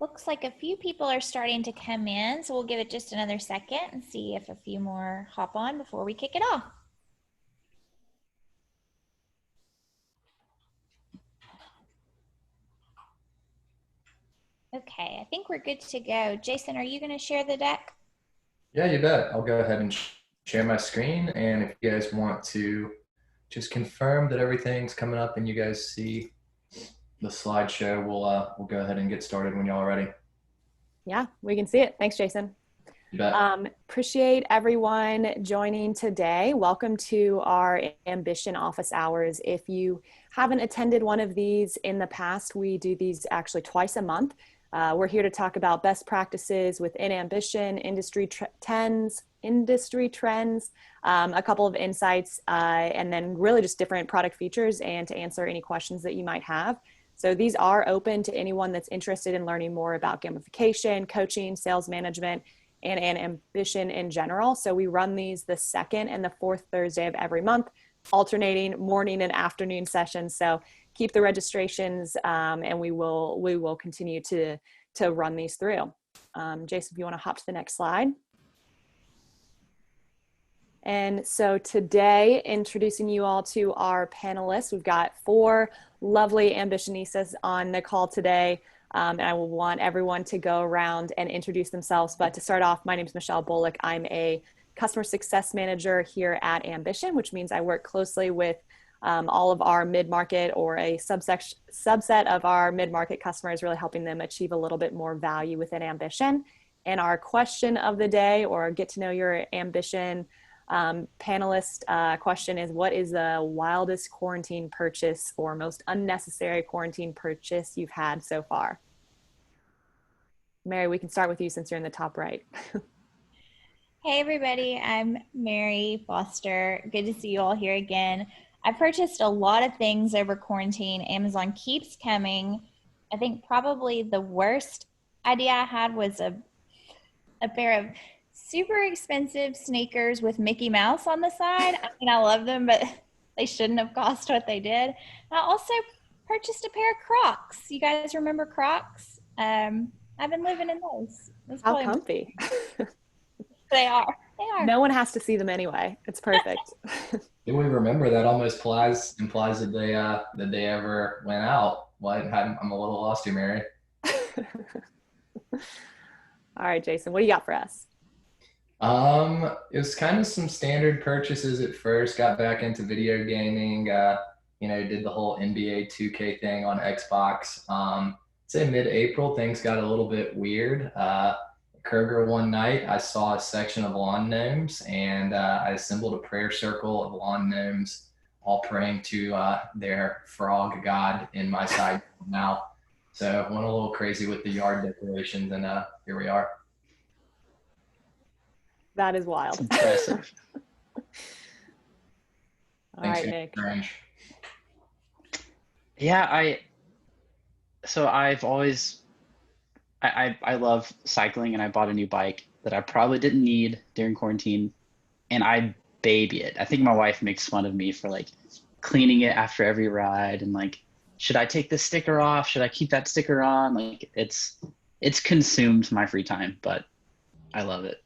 Looks like a few people are starting to come in, so we'll give it just another second and see if a few more hop on before we kick it off. Okay, I think we're good to go. Jason, are you going to share the deck? Yeah, you bet. I'll go ahead and share my screen. And if you guys want to just confirm that everything's coming up and you guys see the slideshow, we'll go ahead and get started when y'all are ready. Yeah, we can see it. Thanks, Jason. You bet. Appreciate everyone joining today. Welcome to our Ambition office hours. If you haven't attended one of these in the past, we do these actually twice a month. We're here to talk about best practices within Ambition, industry trends, a couple of insights, and then really just different product features and to answer any questions that you might have. So these are open to anyone that's interested in learning more about gamification, coaching, sales management, and Ambition in general. So we run these the second and the fourth Thursday of every month, alternating morning and afternoon sessions. So keep the registrations, and we will continue to run these through. Jason, if you want to hop to the next slide. And so today, introducing you all to our panelists, we've got 4 lovely Ambitionistas on the call today. And I will want everyone to go around and introduce themselves. But to start off, my name is Michelle Bullock. I'm a customer success manager here at Ambition, which means I work closely with all of our mid-market or a subset of our mid-market customers, really helping them achieve a little bit more value within Ambition. And our question of the day, or get to know your Ambition panelist question, is what is the wildest quarantine purchase or most unnecessary quarantine purchase you've had so far? Mary, we can start with you since you're in the top right. Hey everybody, I'm Mary Foster. Good to see you all here again. I purchased a lot of things over quarantine. Amazon keeps coming. I think probably the worst idea I had was a pair of super expensive sneakers with Mickey Mouse on the side. I mean, I love them, but they shouldn't have cost what they did. I also purchased a pair of Crocs. You guys remember Crocs? I've been living in those. How comfy. They are. They are. No one has to see them anyway. It's perfect. Do we remember that almost implies that they ever went out? Well, I'm a little lost here, Mary. All right, Jason, what do you got for us? It was kind of some standard purchases at first. Got back into video gaming. Did the whole NBA 2K thing on Xbox. Say mid-April, things got a little bit weird. Kroger one night, I saw a section of lawn gnomes, and I assembled a prayer circle of lawn gnomes, all praying to their frog god in my side now. So went a little crazy with the yard decorations, and here we are. That is wild. That's impressive. All right, Nick. Yeah, I've always I love cycling, and I bought a new bike that I probably didn't need during quarantine, and I baby it. I think my wife makes fun of me for like cleaning it after every ride and like, should I take this sticker off? Should I keep that sticker on? Like it's consumed my free time, but I love it.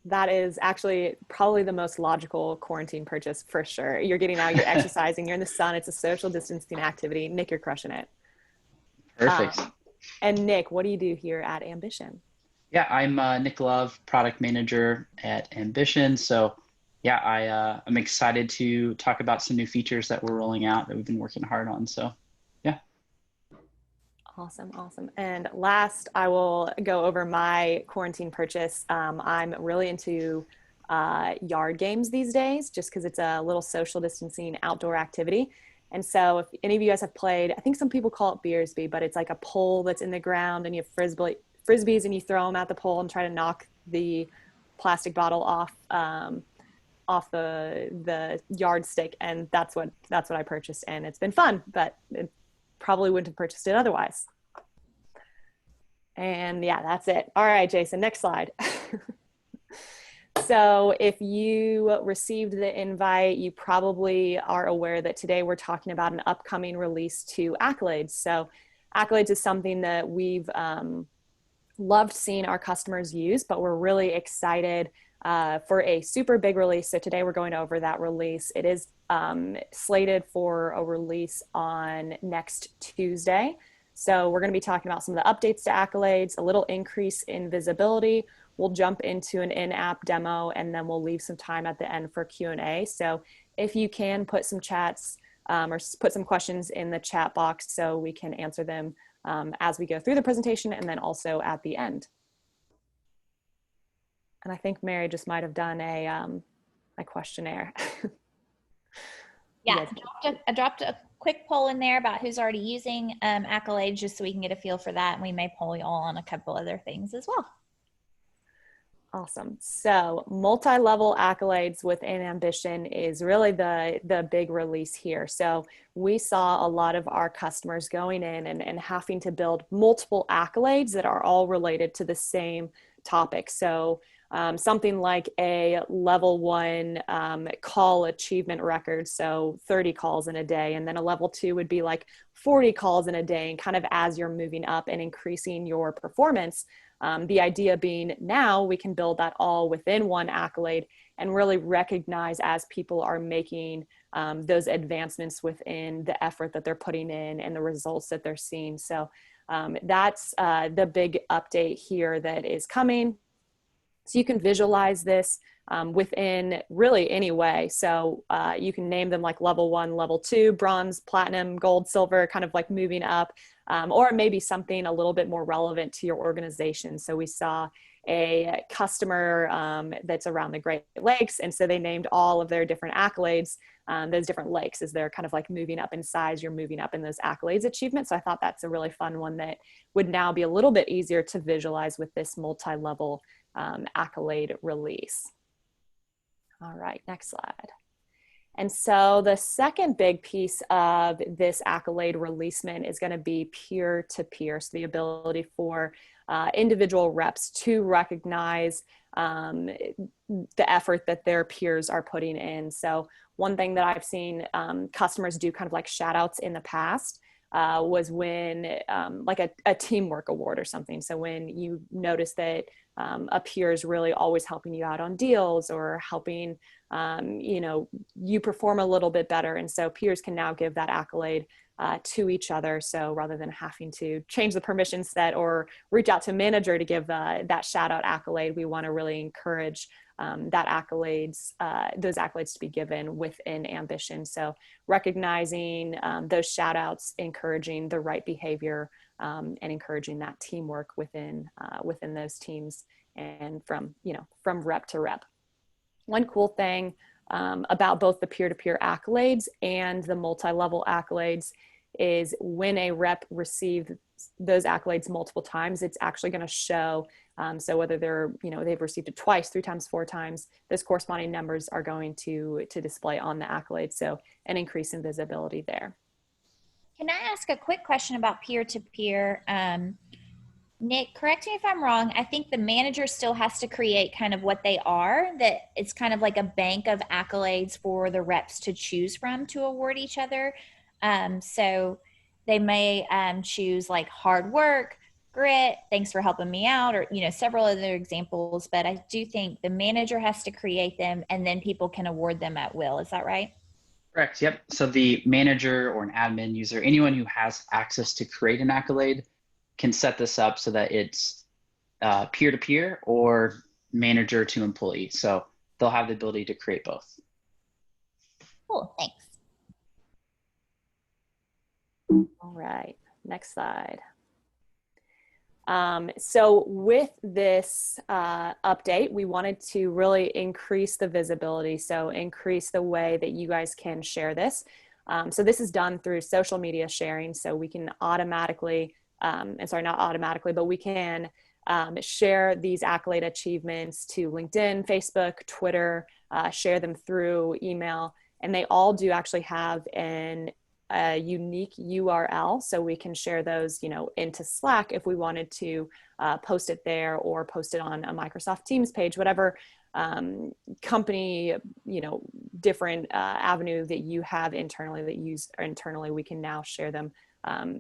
That is actually probably the most logical quarantine purchase for sure. You're getting out, you're exercising, you're in the sun. It's a social distancing activity. Nick, you're crushing it. Perfect. And Nick, what do you do here at Ambition? Yeah, I'm Nick Love, product manager at Ambition. So yeah, I'm excited to talk about some new features that we're rolling out that we've been working hard on. So yeah. Awesome. And last, I will go over my quarantine purchase. I'm really into yard games these days, just because it's a little social distancing outdoor activity. And so if any of you guys have played, I think some people call it Beersby, but it's like a pole that's in the ground and you have frisbees and you throw them at the pole and try to knock the plastic bottle off the yardstick. And that's what I purchased, and it's been fun, but it probably wouldn't have purchased it otherwise. And yeah, that's it. All right, Jason, next slide. So if you received the invite, you probably are aware that today we're talking about an upcoming release to Accolades. So Accolades is something that we've loved seeing our customers use, but we're really excited for a super big release. So today we're going over that release. It is slated for a release on next Tuesday. So we're going to be talking about some of the updates to Accolades, a little increase in visibility. We'll jump into an in-app demo, and then we'll leave some time at the end for Q&A. So if you can put some chats or put some questions in the chat box so we can answer them as we go through the presentation and then also at the end. And I think Mary just might have done a questionnaire. Yeah, I dropped a quick poll in there about who's already using Accolades, just so we can get a feel for that. And we may poll you all on a couple other things as well. Awesome. So multi-level accolades within Ambition is really the big release here. So we saw a lot of our customers going in and having to build multiple accolades that are all related to the same topic. So something like a level 1 call achievement record, so 30 calls in a day, and then a level 2 would be like 40 calls in a day, and kind of as you're moving up and increasing your performance. The idea being now we can build that all within one accolade and really recognize as people are making those advancements within the effort that they're putting in and the results that they're seeing. So that's the big update here that is coming. So you can visualize this within really any way. So you can name them like level 1, level 2, bronze, platinum, gold, silver, kind of like moving up, or maybe something a little bit more relevant to your organization. So we saw a customer that's around the Great Lakes, and so they named all of their different accolades, those different lakes, as they're kind of like moving up in size, you're moving up in those accolades achievements. So I thought that's a really fun one that would now be a little bit easier to visualize with this multi-level accolade release. All right, next slide. And so the second big piece of this accolade releasement is going to be peer-to-peer. So the ability for individual reps to recognize the effort that their peers are putting in. So one thing that I've seen customers do kind of like shout outs in the past was when like a teamwork award or something. So when you notice that a peer is really always helping you out on deals or helping, you perform a little bit better. And so peers can now give that accolade to each other. So rather than having to change the permission set or reach out to a manager to give that shout out accolade, we want to really encourage those accolades to be given within Ambition. So recognizing those shout outs, encouraging the right behavior, and encouraging that teamwork within those teams and from rep to rep. One cool thing about both the peer-to-peer accolades and the multi-level accolades is when a rep receives those accolades multiple times, it's actually going to show. So whether they've received it twice, 3 times, 4 times, those corresponding numbers are going to display on the accolades. So an increase in visibility there. Can I ask a quick question about peer-to-peer? Nick, correct me if I'm wrong. I think the manager still has to create kind of what they are, that it's kind of like a bank of accolades for the reps to choose from to award each other. So they may choose like hard work, grit, thanks for helping me out, or several other examples. But I do think the manager has to create them, and then people can award them at will. Is that right? Correct. Yep. So the manager or an admin user, anyone who has access to create an accolade, can set this up so that it's peer-to-peer or manager to employee. So they'll have the ability to create both. Cool, thanks. All right, next slide. So with this update, we wanted to really increase the visibility, so increase the way that you guys can share this. So this is done through social media sharing, so we can automatically, not automatically, but we can share these accolade achievements to LinkedIn, Facebook, Twitter, share them through email, and they all do actually have a unique URL, so we can share those, into Slack if we wanted to post it there or post it on a Microsoft Teams page, whatever company, different avenue that you have internally that you use internally, we can now share them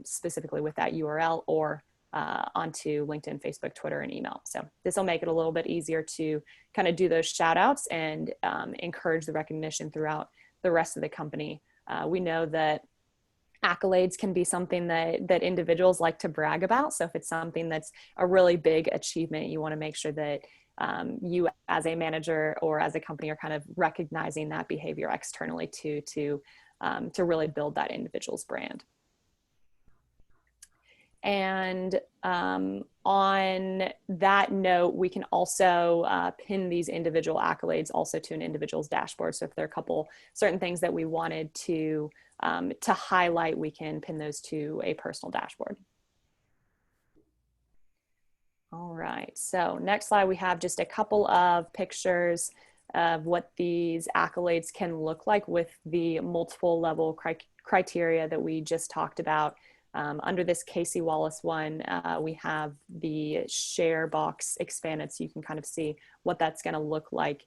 specifically with that URL or onto LinkedIn, Facebook, Twitter, and email. So this will make it a little bit easier to kind of do those shout outs and encourage the recognition throughout the rest of the company. We know that accolades can be something that individuals like to brag about. So if it's something that's a really big achievement, you want to make sure that you as a manager or as a company are kind of recognizing that behavior externally to really build that individual's brand. And on that note, we can also pin these individual accolades also to an individual's dashboard. So if there are a couple certain things that we wanted to highlight, we can pin those to a personal dashboard. All right, so next slide, we have just a couple of pictures of what these accolades can look like with the multiple level criteria that we just talked about. Under this Casey Wallace one, we have the share box expanded so you can kind of see what that's going to look like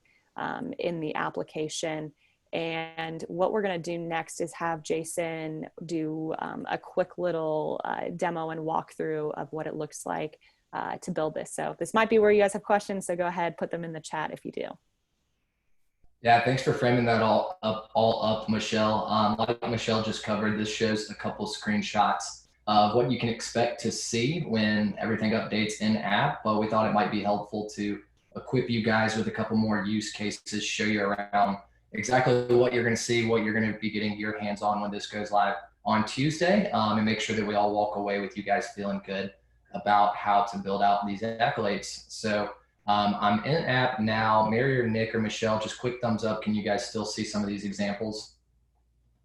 in the application. And what we're going to do next is have Jason do a quick little demo and walkthrough of what it looks like to build this. So this might be where you guys have questions, so go ahead, put them in the chat if you do. Yeah, thanks for framing that all up, Michelle. Like Michelle just covered, this shows a couple screenshots of what you can expect to see when everything updates in app, but we thought it might be helpful to equip you guys with a couple more use cases, show you around exactly what you're going to see, what you're going to be getting your hands on when this goes live on Tuesday, and make sure that we all walk away with you guys feeling good about how to build out these accolades. So I'm in app now. Mary or Nick or Michelle, just quick thumbs up. Can you guys still see some of these examples?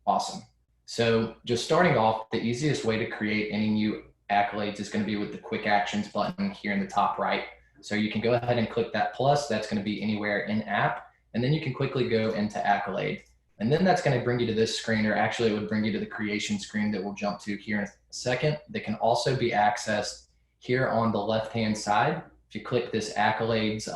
Awesome. So just starting off, the easiest way to create any new accolades is going to be with the quick actions button here in the top right. So you can go ahead and click that plus. That's going to be anywhere in app. And then you can quickly go into accolade. And then that's going to bring you to this screen, or actually it would bring you to the creation screen that we'll jump to here in a second. That can also be accessed here on the left-hand side. If you click this accolades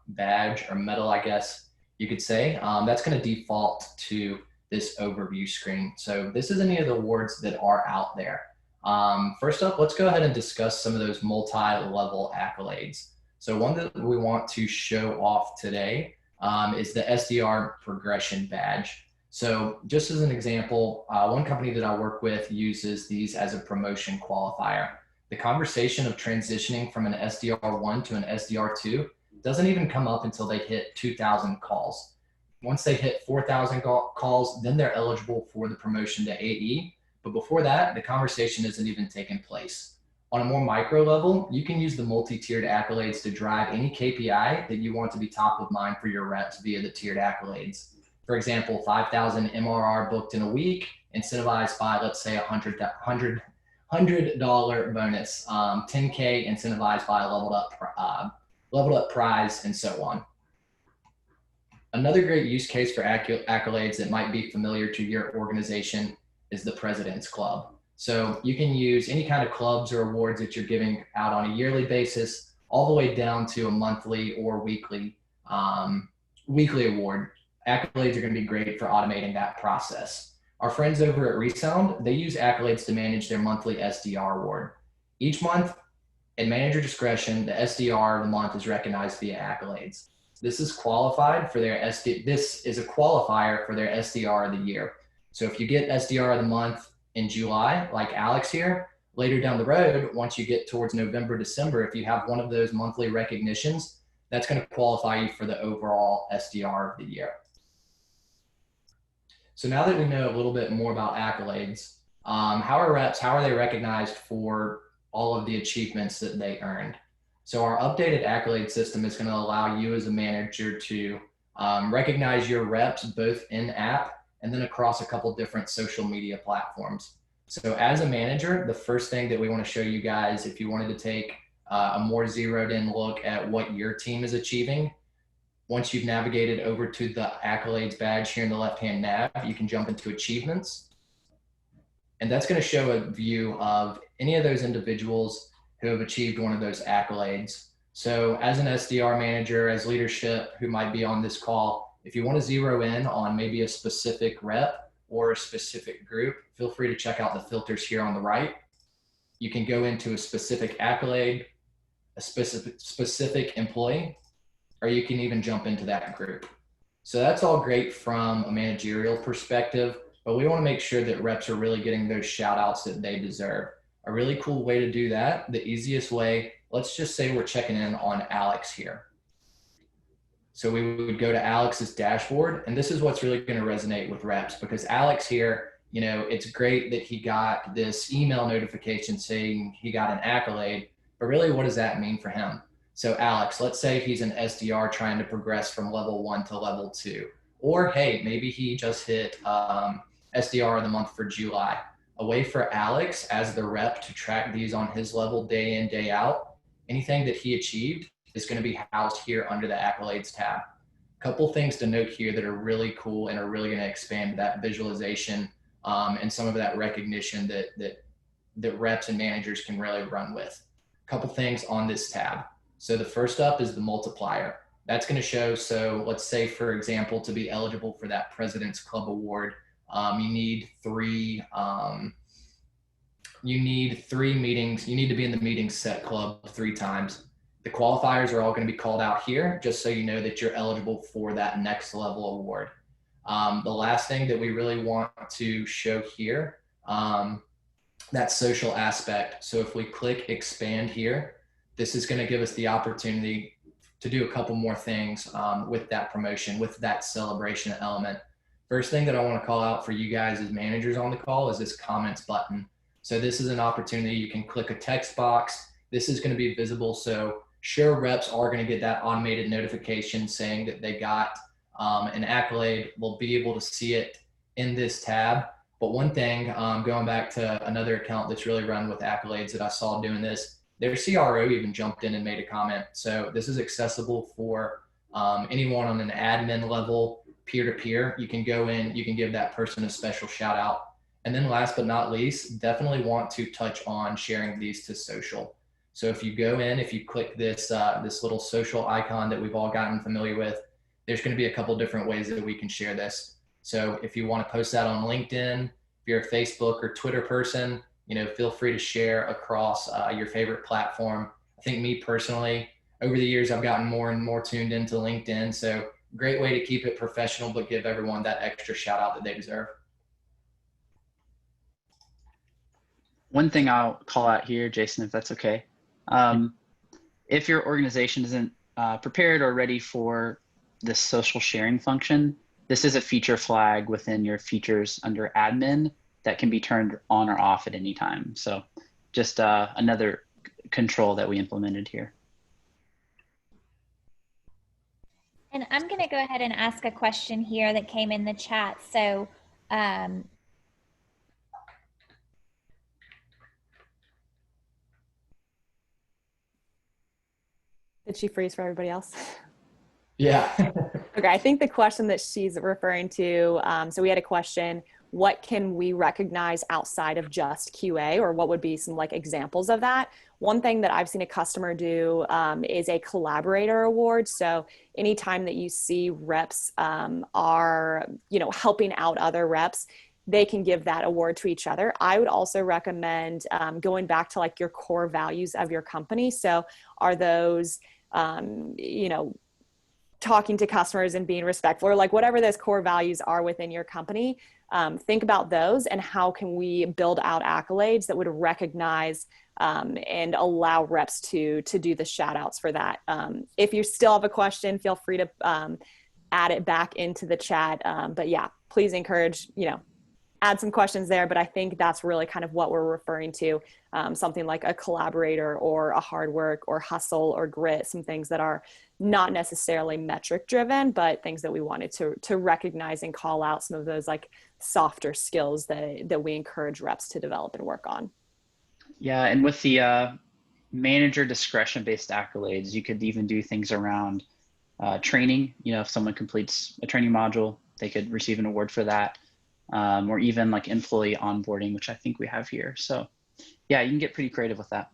badge or medal, I guess you could say, that's going to default to this overview screen. So this is any of the awards that are out there. First up, let's go ahead and discuss some of those multi-level accolades. So one that we want to show off today is the SDR progression badge. So just as an example, one company that I work with uses these as a promotion qualifier. The conversation of transitioning from an SDR1 to an SDR2 doesn't even come up until they hit 2,000 calls. Once they hit 4,000 calls, then they're eligible for the promotion to AE. But before that, the conversation isn't even taking place. On a more micro level, you can use the multi-tiered accolades to drive any KPI that you want to be top of mind for your reps via the tiered accolades. For example, 5,000 MRR booked in a week, incentivized by, let's say, $100 bonus, 10K incentivized by a leveled up prize, and so on. Another great use case for accolades that might be familiar to your organization is the President's Club. So you can use any kind of clubs or awards that you're giving out on a yearly basis, all the way down to a monthly or weekly award. Accolades are going to be great for automating that process. Our friends over at Resound, they use accolades to manage their monthly SDR award. Each month, at manager discretion, the SDR of the month is recognized via accolades. This is qualified for their this is a qualifier for their SDR of the year. So if you get SDR of the month in July, like Alex here, later down the road, once you get towards November, December, if you have one of those monthly recognitions, that's going to qualify you for the overall SDR of the year. So now that we know a little bit more about accolades, how are they recognized for all of the achievements that they earned? So our updated accolade system is going to allow you as a manager to recognize your reps both in app and then across a couple different social media platforms. So as a manager, the first thing that we want to show you guys, if you wanted to take a more zeroed in look at what your team is achieving, once you've navigated over to the accolades badge here in the left-hand nav, you can jump into achievements. And that's going to show a view of any of those individuals who have achieved one of those accolades. So as an SDR manager, as leadership who might be on this call, if you want to zero in on maybe a specific rep or a specific group, feel free to check out the filters here on the right. You can go into a specific accolade, a specific employee, or you can even jump into that group. So that's all great from a managerial perspective, but we want to make sure that reps are really getting those shout outs that they deserve. A really cool way to do that, the easiest way, let's just say we're checking in on Alex here. So we would go to Alex's dashboard, and this is what's really going to resonate with reps, because Alex here, you know, it's great that he got this email notification saying he got an accolade, but really what does that mean for him? So Alex, let's say he's an SDR trying to progress from level 1 to level 2, or hey, maybe he just hit SDR of the month for July. A way for Alex as the rep to track these on his level day in, day out, anything that he achieved is going to be housed here under the accolades tab. A couple things to note here that are really cool and are really going to expand that visualization and some of that recognition that reps and managers can really run with. A couple things on this tab. So the first up is the multiplier. That's going to show, so let's say, for example, to be eligible for that President's Club Award, you need three meetings. You need to be in the meeting set club 3 times. The qualifiers are all going to be called out here, just so you know that you're eligible for that next level award. The last thing that we really want to show here, that social aspect. So if we click expand here, this is going to give us the opportunity to do a couple more things with that promotion, with that celebration element. First thing that I want to call out for you guys as managers on the call is this comments button. So this is an opportunity. You can click a text box. This is going to be visible. So sure, reps are going to get that automated notification saying that they got an accolade. We'll be able to see it in this tab. But one thing, going back to another account that's really run with accolades that I saw doing this, their CRO even jumped in and made a comment. So this is accessible for anyone on an admin level, peer-to-peer. You can go in, you can give that person a special shout out. And then last but not least, definitely want to touch on sharing these to social. So if you go in, if you click this, this little social icon that we've all gotten familiar with, there's going to be a couple different ways that we can share this. So if you want to post that on LinkedIn, if you're a Facebook or Twitter person, you know, feel free to share across your favorite platform. I think me personally, over the years, I've gotten more and more tuned into LinkedIn. So great way to keep it professional, but give everyone that extra shout out that they deserve. One thing I'll call out here, Jason, if that's okay. If your organization isn't prepared or ready for this social sharing function, this is a feature flag within your features under admin that can be turned on or off at any time. So just another control that we implemented here. And I'm going to go ahead and ask a question here that came in the chat. So Did she freeze for everybody else? Yeah. Okay, I think the question that she's referring to, so we had a question, what can we recognize outside of just QA, or what would be some like examples of that? One thing that I've seen a customer do is a collaborator award. So anytime that you see reps are, you know, helping out other reps, they can give that award to each other. I would also recommend going back to like your core values of your company. So are those, you know, talking to customers and being respectful, or like whatever those core values are within your company, think about those and how can we build out accolades that would recognize and allow reps to do the shout outs for that. If you still have a question, feel free to add it back into the chat. But yeah, please encourage, you know, add some questions there, but I think that's really kind of what we're referring to. Something like a collaborator or a hard work or hustle or grit, some things that are not necessarily metric driven, but things that we wanted to recognize and call out, some of those like softer skills that we encourage reps to develop and work on. Yeah, and with the manager discretion based accolades, you could even do things around training. You know, if someone completes a training module, they could receive an award for that. Or even like employee onboarding, which I think we have here. So yeah, you can get pretty creative with that.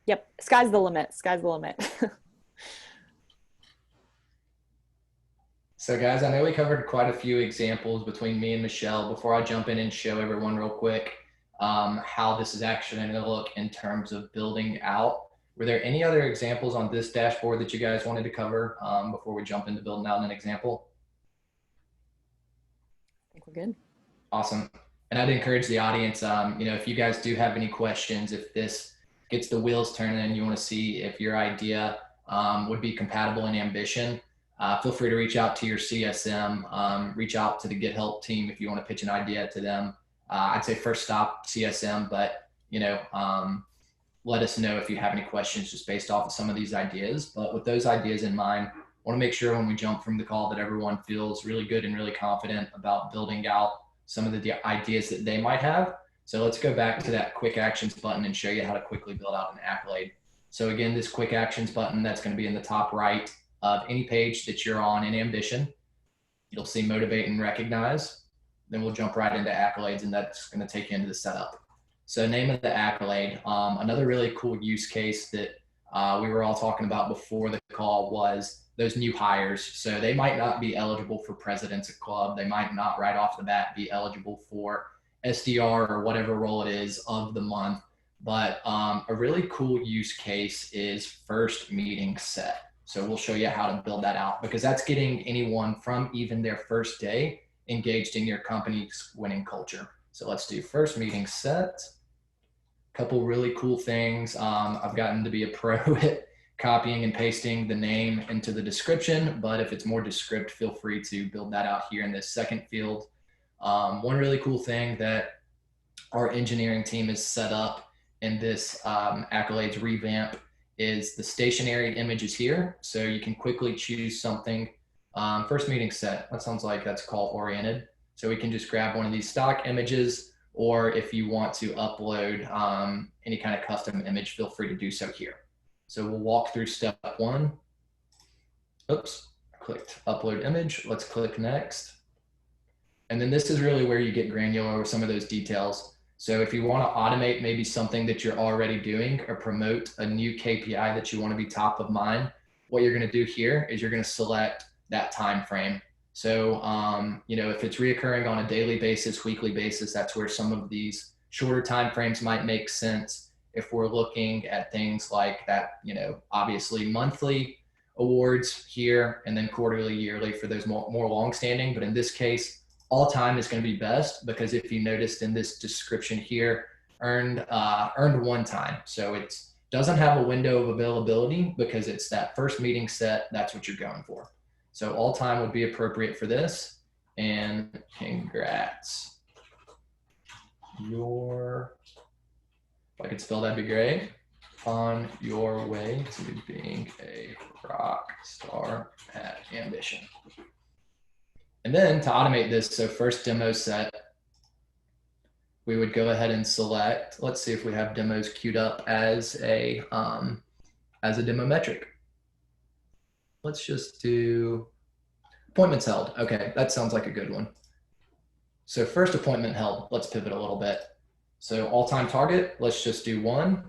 Yep. Sky's the limit. Sky's the limit. So guys, I know we covered quite a few examples between me and Michelle. Before I jump in and show everyone real quick, how this is actually going to look in terms of building out. Were there any other examples on this dashboard that you guys wanted to cover before we jump into building out an example? I think we're good. Awesome. And I'd encourage the audience, if you guys do have any questions, if this gets the wheels turning and you want to see if your idea would be compatible in Ambition, feel free to reach out to your CSM, reach out to the Get Help team if you want to pitch an idea to them. I'd say first stop CSM, but let us know if you have any questions just based off of some of these ideas. But with those ideas in mind, I want to make sure when we jump from the call that everyone feels really good and really confident about building out some of the ideas that they might have. So let's go back to that quick actions button and show you how to quickly build out an accolade. So again, this quick actions button, that's going to be in the top right of any page that you're on in Ambition. You'll see motivate and recognize. Then we'll jump right into accolades, and that's going to take you into the setup. So name of the accolade, another really cool use case that we were all talking about before the call was those new hires. So they might not be eligible for President's Club. They might not right off the bat be eligible for SDR or whatever role it is of the month. But a really cool use case is first meeting set. So we'll show you how to build that out, because that's getting anyone from even their first day engaged in your company's winning culture. So let's do first meeting set. Couple really cool things. I've gotten to be a pro at copying and pasting the name into the description, but if it's more descript, feel free to build that out here in this second field. One really cool thing that our engineering team has set up in this accolades revamp is the stationary images here. So you can quickly choose something. First meeting set, that sounds like that's call oriented. So we can just grab one of these stock images, or if you want to upload any kind of custom image, feel free to do so here. So we'll walk through step one. Oops, I clicked upload image. Let's click next. And then this is really where you get granular with some of those details. So if you want to automate maybe something that you're already doing or promote a new KPI that you want to be top of mind, what you're going to do here is you're going to select that time frame. So, if it's reoccurring on a daily basis, weekly basis, that's where some of these shorter time frames might make sense. If we're looking at things like that, obviously monthly awards here, and then quarterly, yearly for those more long-standing. But in this case, all time is going to be best, because if you noticed in this description here, earned one time. So it doesn't have a window of availability because it's that first meeting set. That's what you're going for. So all time would be appropriate for this. And congrats. If I could spell, that'd be great. On your way to being a rock star at Ambition. And then to automate this, so first demo set, we would go ahead and select, let's see if we have demos queued up as a demo metric. Let's just do appointments held. Okay, that sounds like a good one. So first appointment held, let's pivot a little bit. So all-time target, let's just do 1.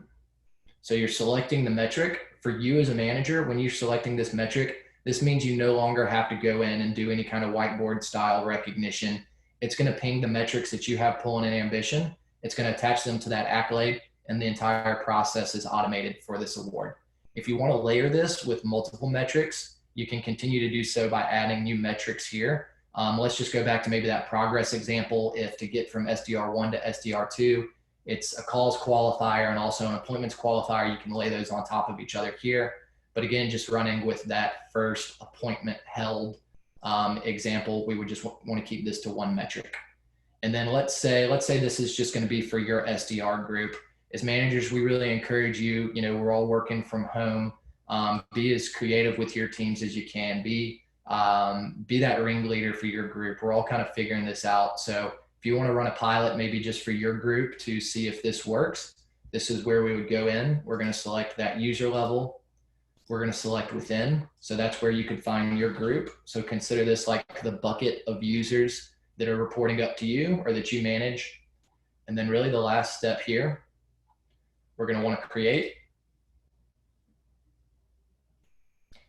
So you're selecting the metric. For you as a manager, when you're selecting this metric, this means you no longer have to go in and do any kind of whiteboard style recognition. It's going to ping the metrics that you have pulling in Ambition. It's going to attach them to that accolade, and the entire process is automated for this award. If you want to layer this with multiple metrics, you can continue to do so by adding new metrics here. Let's just go back to maybe that progress example. If to get from SDR1 to SDR2, it's a calls qualifier and also an appointments qualifier, you can lay those on top of each other here. But again, just running with that first appointment held example, we would just want to keep this to 1 metric. And then let's say this is just going to be for your SDR group. As managers, we really encourage you, we're all working from home. Be as creative with your teams as you can. Be that ringleader for your group. We're all kind of figuring this out. So if you want to run a pilot, maybe just for your group to see if this works, this is where we would go in. We're going to select that user level. We're going to select within. So that's where you could find your group. So consider this like the bucket of users that are reporting up to you or that you manage. And then really the last step here, we're going to want to create.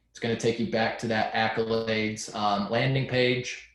It's going to take you back to that accolades landing page.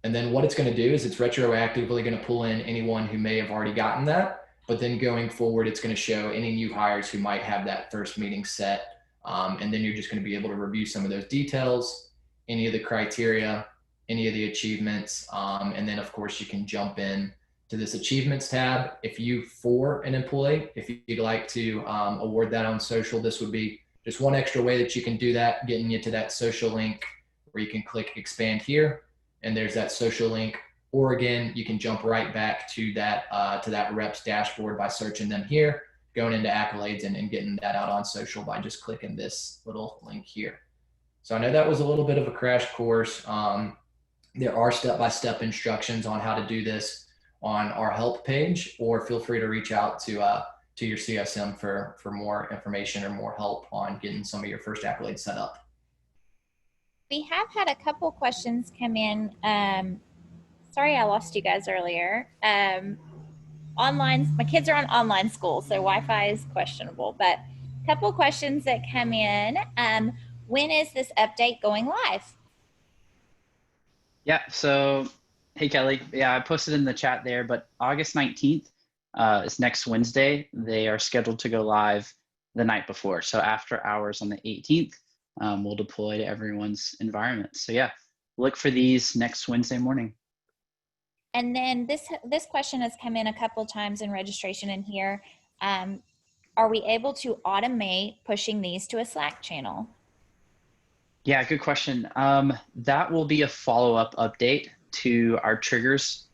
And then what it's going to do is it's retroactively going to pull in anyone who may have already gotten that. But then going forward, it's going to show any new hires who might have that first meeting set. And then you're just going to be able to review some of those details, any of the criteria, any of the achievements. And then, of course, you can jump in to this achievements tab. If you, for an employee, if you'd like to award that on social, this would be just one extra way that you can do that, getting you to that social link where you can click expand here. And there's that social link. Or again, you can jump right back to that rep's dashboard by searching them here, going into accolades and getting that out on social by just clicking this little link here. So I know that was a little bit of a crash course. There are step-by-step instructions on how to do this on our help page, or feel free to reach out to your CSM for more information or more help on getting some of your first accolades set up. We have had a couple questions come in. Sorry I lost you guys earlier. My kids are on online school, so Wi-Fi is questionable, but a couple questions that come in. When is this update going live? Yeah, so hey Kelly, yeah, I posted in the chat there, but August 19th is next Wednesday. They are scheduled to go live the night before. So after hours on the 18th, we'll deploy to everyone's environment. So yeah, look for these next Wednesday morning. And then this question has come in a couple times in registration in here. Are we able to automate pushing these to a Slack channel? Yeah, good question. That will be a follow-up update to our triggers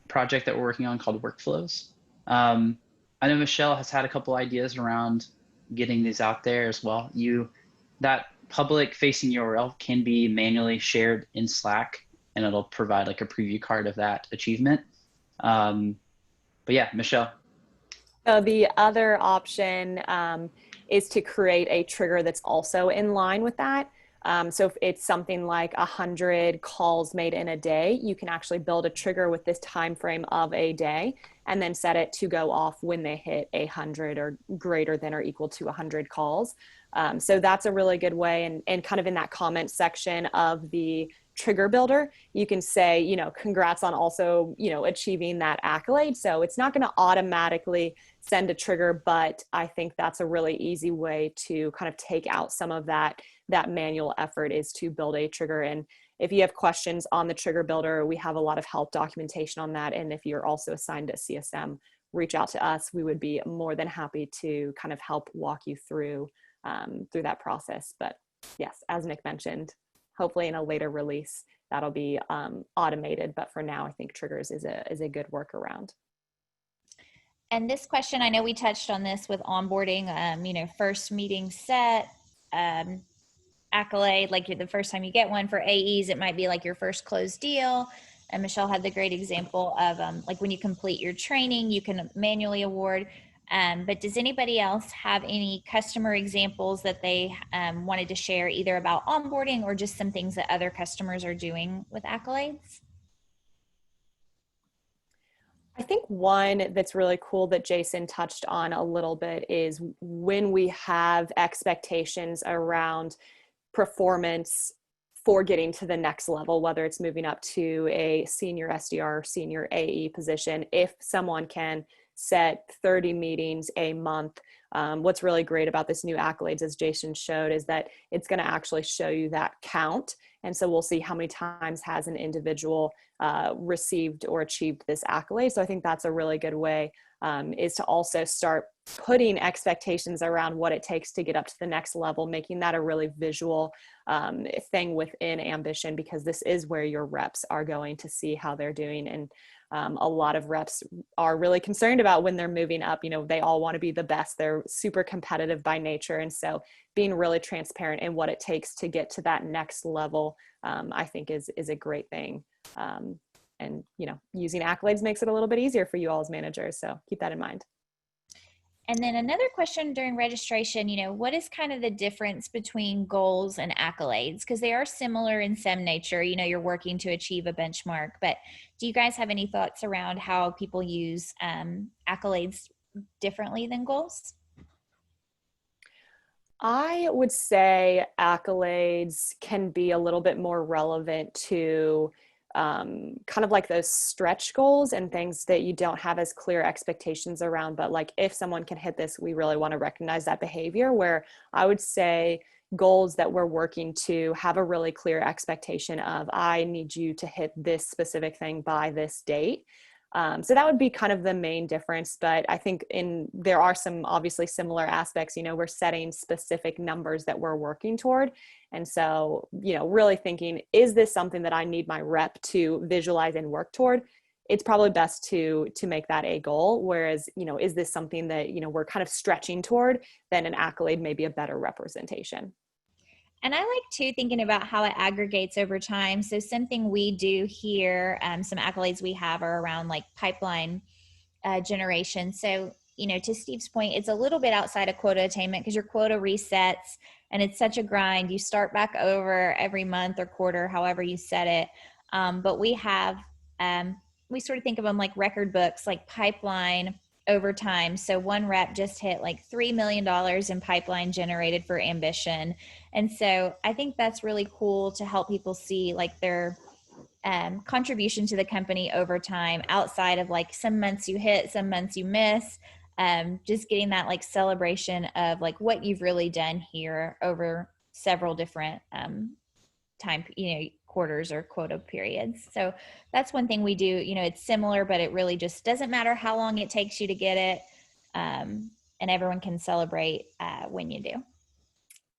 project that we're working on called Workflows. I know Michelle has had a couple ideas around getting these out there as well. That public-facing URL can be manually shared in Slack, and it'll provide like a preview card of that achievement. But yeah, Michelle. So the other option is to create a trigger that's also in line with that. So if it's something like 100 calls made in a day, you can actually build a trigger with this time frame of a day and then set it to go off when they hit 100 or greater than or equal to 100 calls. So that's a really good way. And kind of in that comment section of the trigger builder, you can say, you know, congrats on also, you know, achieving that accolade. So it's not going to automatically send a trigger, but I think that's a really easy way to kind of take out some of that manual effort, is to build a trigger. And if you have questions on the trigger builder, we have a lot of help documentation on that. And if you're also assigned a CSM, reach out to us. We would be more than happy to kind of help walk you through that process. But yes, as Nick mentioned, hopefully in a later release that'll be automated. But for now, I think triggers is a good workaround. And this question, I know we touched on this with onboarding, you know, first meeting set, accolade, like the first time you get one. For AEs, it might be like your first closed deal. And Michelle had the great example of like when you complete your training, you can manually award. But does anybody else have any customer examples that they wanted to share, either about onboarding or just some things that other customers are doing with accolades? I think one that's really cool that Jason touched on a little bit is when we have expectations around performance for getting to the next level, whether it's moving up to a senior SDR or senior AE position, if someone can set 30 meetings a month. What's really great about this new accolades, as Jason showed, is that it's going to actually show you that count. And so we'll see how many times has an individual received or achieved this accolade. So I think that's a really good way, is to also start putting expectations around what it takes to get up to the next level, making that a really visual thing within Ambition, because this is where your reps are going to see how they're doing. And a lot of reps are really concerned about when they're moving up. You know, they all want to be the best. They're super competitive by nature. And so being really transparent in what it takes to get to that next level, I think is a great thing. And, you know, using accolades makes it a little bit easier for you all as managers. So keep that in mind. And then another question during registration, you know, what is kind of the difference between goals and accolades? Because they are similar in some nature. You know, you're working to achieve a benchmark, but do you guys have any thoughts around how people use accolades differently than goals? I would say accolades can be a little bit more relevant to kind of like those stretch goals and things that you don't have as clear expectations around. But like, if someone can hit this, we really want to recognize that behavior, where I would say goals that we're working to have a really clear expectation of, I need you to hit this specific thing by this date. So that would be kind of the main difference. But I think there are some obviously similar aspects. We're setting specific numbers that we're working toward. And so, really thinking, is this something that I need my rep to visualize and work toward? It's probably best to make that a goal. Whereas, is this something that, we're kind of stretching toward? Then an accolade may be a better representation. And I like too thinking about how it aggregates over time. So something we do here, some accolades we have are around like pipeline generation. So, to Steve's point, it's a little bit outside of quota attainment because your quota resets and it's such a grind. You start back over every month or quarter, however you set it. But we have, we sort of think of them like record books, like pipeline over time. So one rep just hit like $3 million in pipeline generated for Ambition. And so I think that's really cool to help people see like their contribution to the company over time, outside of like some months you hit, some months you miss. Just getting that like celebration of like what you've really done here over several different time, quarters or quota periods. So that's one thing we do. It's similar, but it really just doesn't matter how long it takes you to get it. And everyone can celebrate when you do.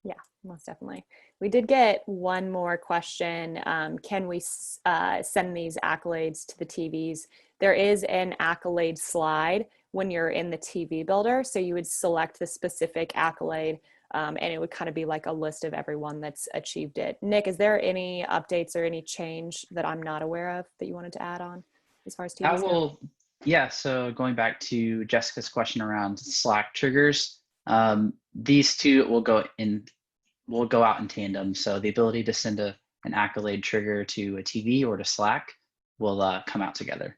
Yeah, most definitely. We did get one more question. Can we send these accolades to the TVs? There is an accolade slide when you're in the TV builder. So you would select the specific accolade, and it would kind of be like a list of everyone that's achieved it. Nick, is there any updates or any change that I'm not aware of that you wanted to add on as far as TVs go? Yeah, so going back to Jessica's question around Slack triggers, these two will go out in tandem. So the ability to send an accolade trigger to a TV or to Slack will come out together.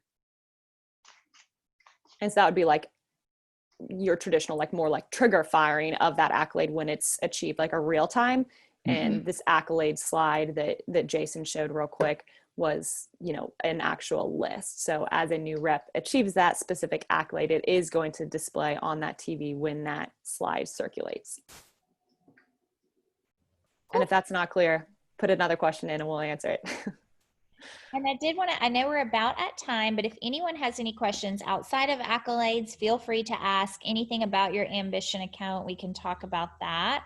And so that would be like your traditional, like more like trigger firing of that accolade when it's achieved, like a real time. And this accolade slide that Jason showed real quick was, an actual list. So as a new rep achieves that specific accolade, it is going to display on that TV when that slide circulates. And if that's not clear, put another question in and we'll answer it. And I know we're about at time, but if anyone has any questions outside of accolades, feel free to ask anything about your Ambition account. We can talk about that.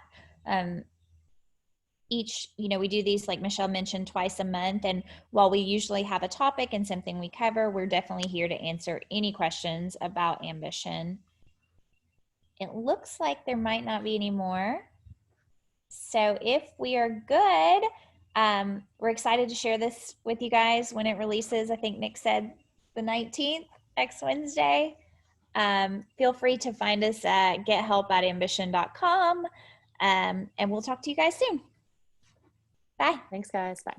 We do these, like Michelle mentioned, twice a month. And while we usually have a topic and something we cover, we're definitely here to answer any questions about Ambition. It looks like there might not be any more. So if we are good, we're excited to share this with you guys when it releases. I think Nick said the 19th, next Wednesday. Feel free to find us at gethelp@ambition.com, and we'll talk to you guys soon. Bye. Thanks, guys. Bye.